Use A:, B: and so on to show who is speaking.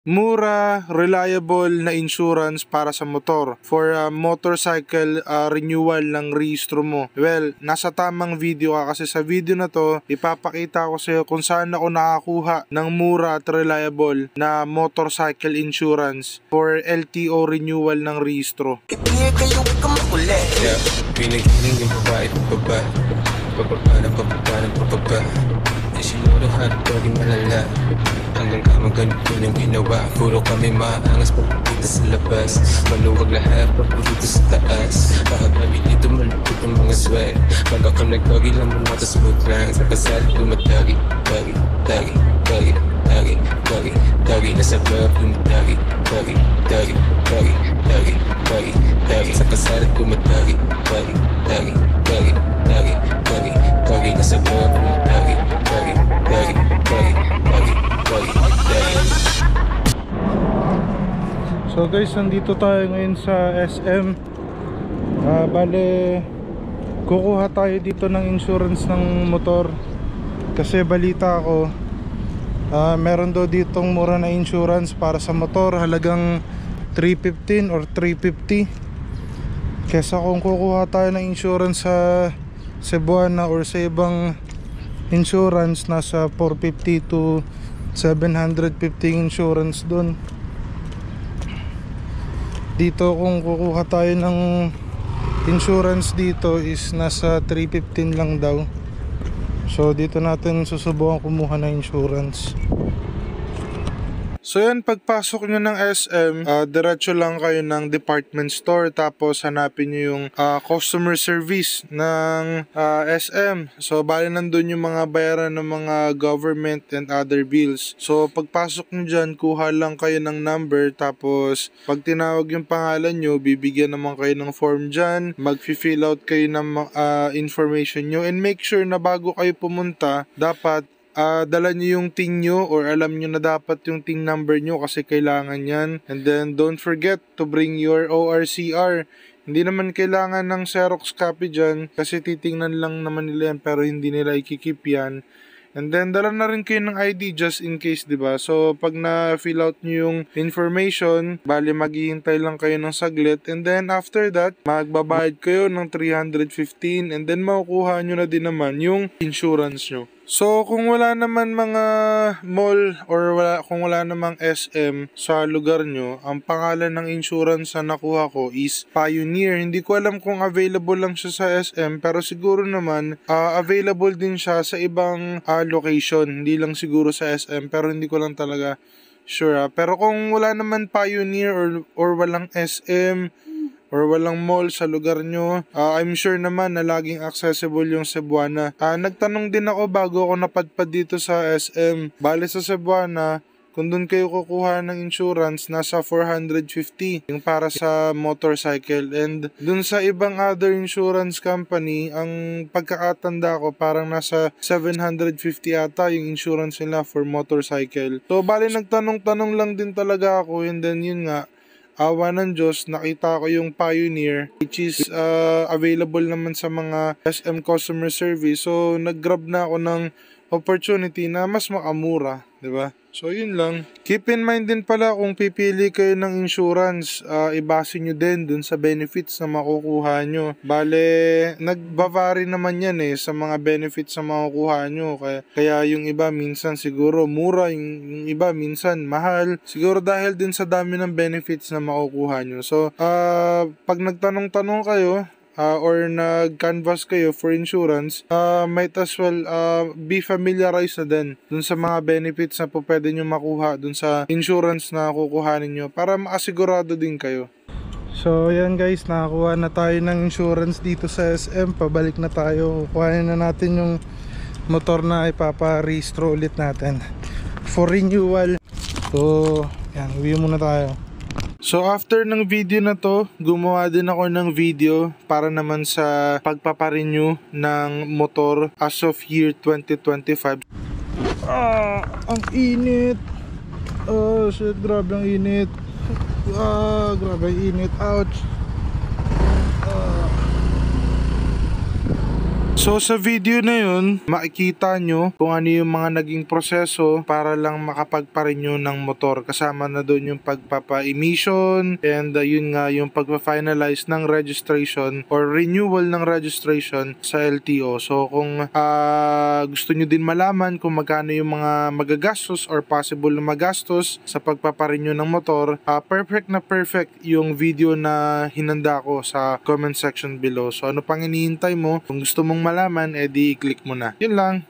A: Mura, reliable na insurance para sa motor for motorcycle renewal ng rehistro mo. Well, nasa tamang video ka kasi sa video na to, ipapakita ko sa iyo kung saan ako nakakuha ng mura at reliable na motorcycle insurance for LTO renewal ng rehistro.
B: Pinigiling yung babae, pababa. Isinuruhan, pwedeng malala. Hanggang kamagan ko yung ginawa. Puro kami maangas pagpapita sa labas. Maluwag lahat pagpapita sa taas. Bakit kami dito malupit ang mga swag. Pag ako nagtagi lang muna tas smooth lang. Sa kasal tumatagi, tagi. Nasa club tumatagi, tagi. Sa kasal tumatagi, tagi. Nasa club tumatagi, tagi.
A: So guys, nandito tayo ngayon sa SM. Bale, kukuha tayo dito ng insurance ng motor. Kasi balita ko, meron daw ditong mura na insurance para sa motor, halagang 315 or 350. Kesa kung kukuha tayo ng insurance sa Cebuana or sa ibang insurance, nasa 450 to 750 insurance dun. Dito kung kukuha tayo ng insurance dito is nasa 315 lang daw. So dito natin susubukan kumuha ng insurance. So yan, pagpasok nyo ng SM, diretso lang kayo ng department store, tapos hanapin nyo yung customer service ng SM. So bali nandun yung mga bayaran ng mga government and other bills. So pagpasok nyo dyan, kuha lang kayo ng number, tapos pag tinawag yung pangalan nyo, bibigyan naman kayo ng form dyan, mag-fill out kayo ng information nyo, and make sure na bago kayo pumunta, dapat dala nyo yung TIN nyo, or alam nyo na dapat yung TIN number nyo kasi kailangan yan. And then don't forget to bring your ORCR. Hindi naman kailangan ng Xerox copy dyan kasi titingnan lang naman nila yan, pero hindi nila ikikip yan. And then dala na rin kayo ng ID just in case, diba? So pag na-fill out nyo yung information, bali maghihintay lang kayo ng saglit, and then after that, magbabayad kayo ng 315, and then makukuha nyo na din naman yung insurance nyo. So kung wala naman mga mall or kung wala namang SM sa lugar nyo, ang pangalan ng insurance na nakuha ko is Pioneer. Hindi ko alam kung available lang siya sa SM, pero siguro naman available din siya sa ibang location. Hindi lang siguro sa SM, pero hindi ko lang talaga sure. Pero kung wala naman Pioneer or walang SM or walang mall sa lugar nyo, I'm sure naman na laging accessible yung Cebuana. Nagtanong din ako bago ako napadpad dito sa SM. Bale sa Cebuana, kung doon kayo kukuha ng insurance, nasa 450 yung para sa motorcycle. And doon sa ibang other insurance company, ang pagkakatanda ko, parang nasa 750 ata yung insurance nila for motorcycle. So bale nagtanong-tanong lang din talaga ako, and then yun nga, awa ng Diyos, nakita ko yung Pioneer, which is available naman sa mga SM customer service. So nag-grab na ako ng opportunity na mas makamura, diba? So yun lang. Keep in mind din pala, kung pipili kayo ng insurance, ibase nyo din dun sa benefits na makukuha nyo. Bale, nagbavari naman yan sa mga benefits na makukuha nyo. Kaya yung iba minsan siguro mura, yung iba minsan mahal. Siguro dahil din sa dami ng benefits na makukuha nyo. So, pag nagtanong-tanong kayo, or nag-canvas kayo for insurance, might as well be familiarized na din dun sa mga benefits na po pwede nyo makuha dun sa insurance na kukuhanin nyo para makasigurado din kayo. So yan guys, nakakuha na tayo ng insurance dito sa SM. Pabalik na tayo, kukuhanin na natin yung motor na ipapa-rehistro ulit natin for renewal. So yan, uwi muna tayo. So after ng video na to, gumawa din ako ng video para naman sa pagpaparenew ng motor as of year 2025. Ang init. Shit, grabe ang init. Grabe ang init. Ouch. So sa video na yun, makikita nyo kung ano yung mga naging proseso para lang makapagpa-renew ng motor. Kasama na doon yung pagpapa-emission and yun nga yung pagpa-finalize ng registration or renewal ng registration sa LTO. So kung gusto nyo din malaman kung magkano yung mga magagastos or possible na magastos sa pagpapa-renew ng motor, perfect na perfect yung video na hinanda ko sa comment section below. So ano pang hinihintay mo? Kung gusto mong malaman, edi i-click mo na. Yun lang.